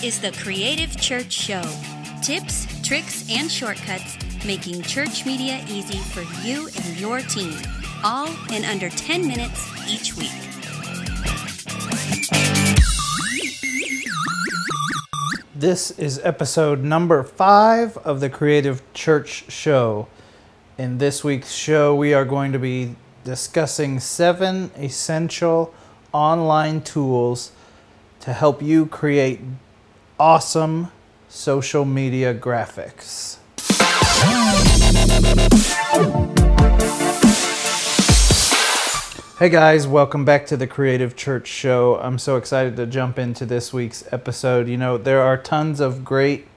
is the Creative Church Show. Tips, tricks, and shortcuts making church media easy for you and your team, all in under 10 minutes each week. This is episode number 5 of the Creative Church Show. In this week's show, we are going to be discussing 7 essential online tools to help you create awesome social media graphics. Hey guys, welcome back to the Creative Church Show. I'm so excited to jump into this week's episode. You know, there are tons of great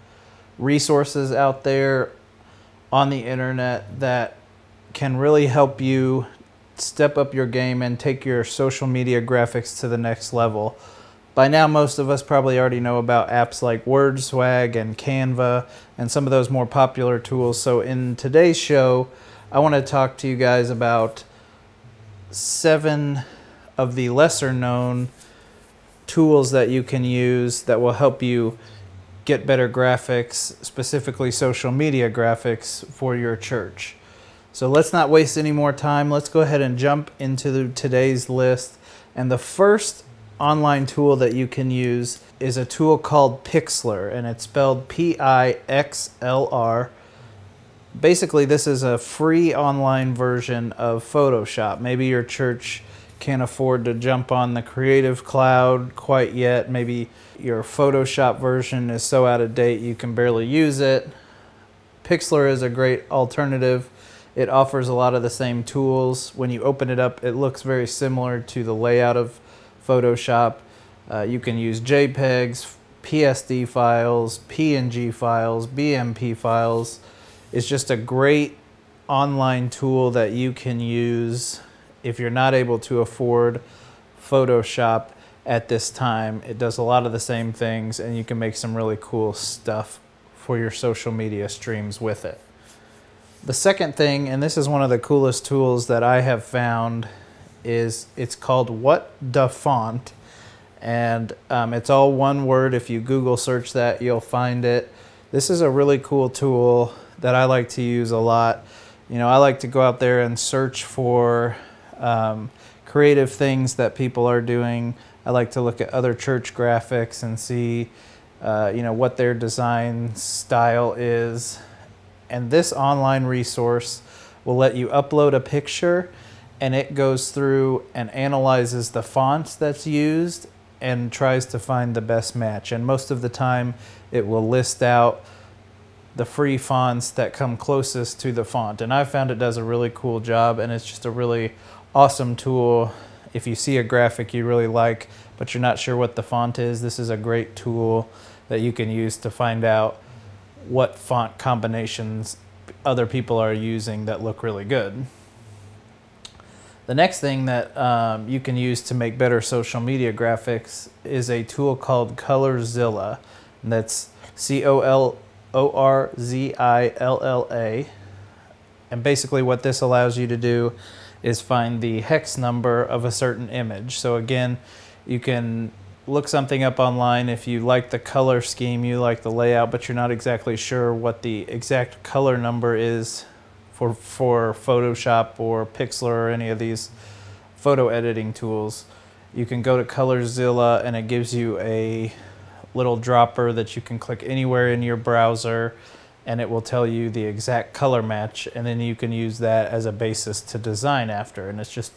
resources out there on the internet that can really help you step up your game and take your social media graphics to the next level. By now, most of us probably already know about apps like WordSwag and Canva and some of those more popular tools. So in today's show, I want to talk to you guys about 7 of the lesser known tools that you can use that will help you get better graphics, specifically social media graphics for your church. So let's not waste any more time. Let's go ahead and jump into today's list. And the first online tool that you can use is a tool called Pixlr, and it's spelled Pixlr. Basically, this is a free online version of Photoshop. Maybe your church can't afford to jump on the Creative Cloud quite yet. Maybe your Photoshop version is so out of date you can barely use it. Pixlr is a great alternative. It offers a lot of the same tools. When you open it up, it looks very similar to the layout of Photoshop. You can use JPEGs, PSD files, PNG files, BMP files. It's just a great online tool that you can use if you're not able to afford Photoshop at this time. It does a lot of the same things, and you can make some really cool stuff for your social media streams with it. The second thing, and this is one of the coolest tools that I have found, is it's called Dafont, and it's all one word. If you Google search that, you'll find it. This is a really cool tool that I like to use a lot. You know, I like to go out there and search for creative things that people are doing. I like to look at other church graphics and see, you know, what their design style is. And this online resource will let you upload a picture, and it goes through and analyzes the fonts that's used and tries to find the best match. And most of the time, it will list out the free fonts that come closest to the font. And I found it does a really cool job, and it's just a really awesome tool. If you see a graphic you really like, but you're not sure what the font is, this is a great tool that you can use to find out what font combinations other people are using that look really good. The next thing that you can use to make better social media graphics is a tool called ColorZilla. And that's ColorZilla. And basically what this allows you to do is find the hex number of a certain image. So again, you can look something up online if you like the color scheme, you like the layout, but you're not exactly sure what the exact color number is for Photoshop or Pixlr or any of these photo editing tools. You can go to ColorZilla, and it gives you a little dropper that you can click anywhere in your browser, and it will tell you the exact color match, and then you can use that as a basis to design after. And it's just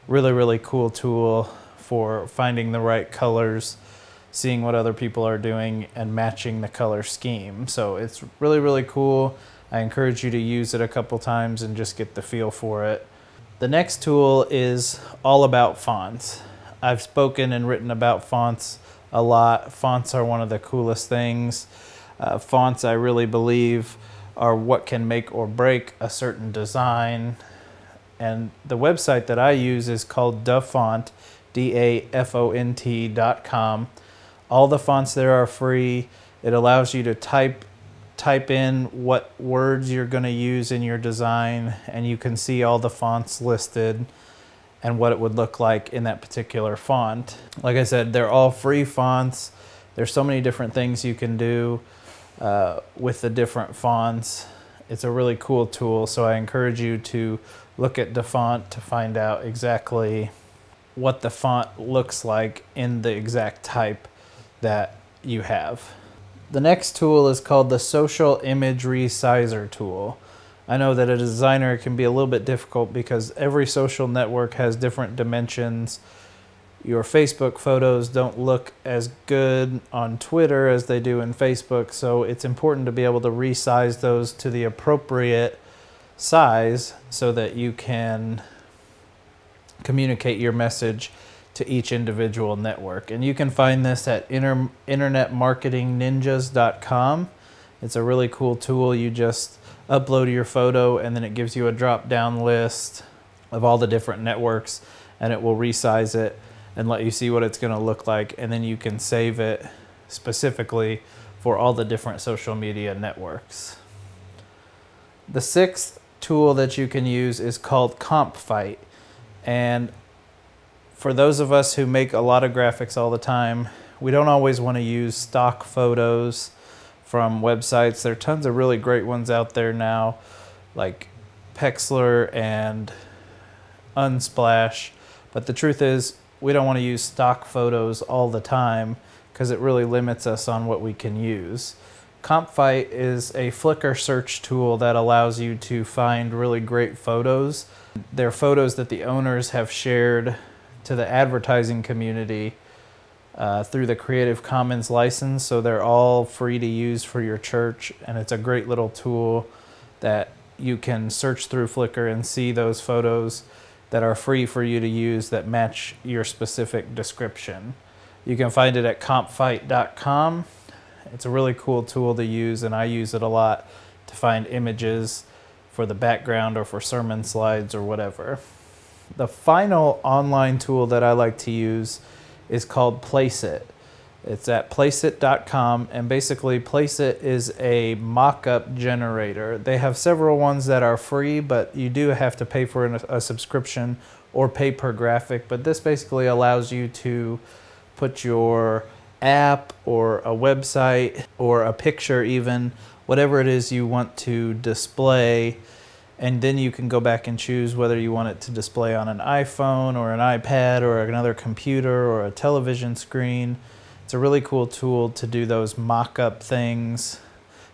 really, really cool tool for finding the right colors, seeing what other people are doing, and matching the color scheme. So it's really, really cool. I encourage you to use it a couple times and just get the feel for it. The next tool is all about fonts. I've spoken and written about fonts a lot. Fonts are one of the coolest things. Fonts, I really believe, are what can make or break a certain design. And the website that I use is called Dafont, DAFONT.com. All the fonts there are free. It allows you to type in what words you're going to use in your design, and you can see all the fonts listed and what it would look like in that particular font. Like I said, they're all free fonts, There's so many different things you can do with the different fonts. It's a really cool tool, so I encourage you to look at Dafont to find out exactly what the font looks like in the exact type that you have. The next tool is called the Social Image Resizer tool. I know that a designer can be a little bit difficult because every social network has different dimensions. Your Facebook photos don't look as good on Twitter as they do in Facebook, so it's important to be able to resize those to the appropriate size so that you can communicate your message to each individual network. And you can find this at internetmarketingninjas.com. It's a really cool tool. You just upload your photo and then it gives you a drop-down list of all the different networks, and it will resize it and let you see what it's going to look like, and then you can save it specifically for all the different social media networks. The sixth tool that you can use is called Compfight, and for those of us who make a lot of graphics all the time, we don't always want to use stock photos from websites. There are tons of really great ones out there now, like Pixlr and Unsplash, but the truth is we don't want to use stock photos all the time because it really limits us on what we can use. Compfight is a Flickr search tool that allows you to find really great photos. They're photos that the owners have shared to the advertising community through the Creative Commons license, so they're all free to use for your church, and it's a great little tool that you can search through Flickr and see those photos that are free for you to use that match your specific description. You can find it at compfight.com. It's a really cool tool to use, and I use it a lot to find images for the background or for sermon slides or whatever. The final online tool that I like to use is called Placeit. It's at placeit.com, and basically Placeit is a mock-up generator. They have several ones that are free, but you do have to pay for a subscription or pay per graphic. But this basically allows you to put your app or a website or a picture, even whatever it is you want to display, and then you can go back and choose whether you want it to display on an iPhone or an iPad or another computer or a television screen. It's a really cool tool to do those mock-up things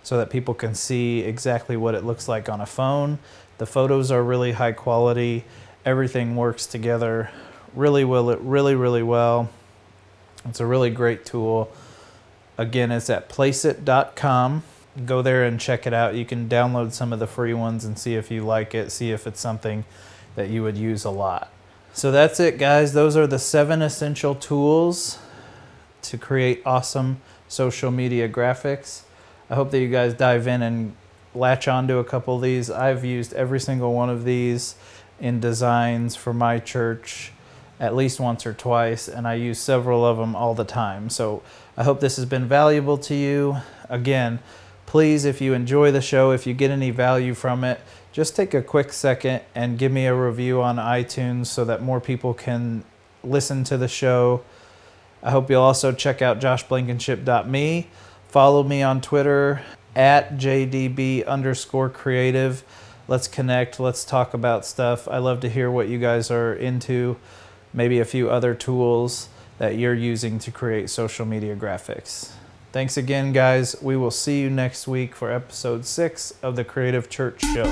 so that people can see exactly what it looks like on a phone. The photos are really high quality. Everything works together really well. It's a really great tool. Again, it's at placeit.com. Go there and check it out. You can download some of the free ones and see if you like it, see if it's something that you would use a lot. So that's it, guys. Those are the 7 essential tools to create awesome social media graphics. I hope that you guys dive in and latch onto a couple of these. I've used every single one of these in designs for my church at least once or twice, and I use several of them all the time. So I hope this has been valuable to you. Again, please, if you enjoy the show, if you get any value from it, just take a quick second and give me a review on iTunes so that more people can listen to the show. I hope you'll also check out joshblankenship.me. Follow me on Twitter at @JDB_creative. Let's connect. Let's talk about stuff. I love to hear what you guys are into. Maybe a few other tools that you're using to create social media graphics. Thanks again, guys. We will see you next week for episode 6 of the Creative Church Show.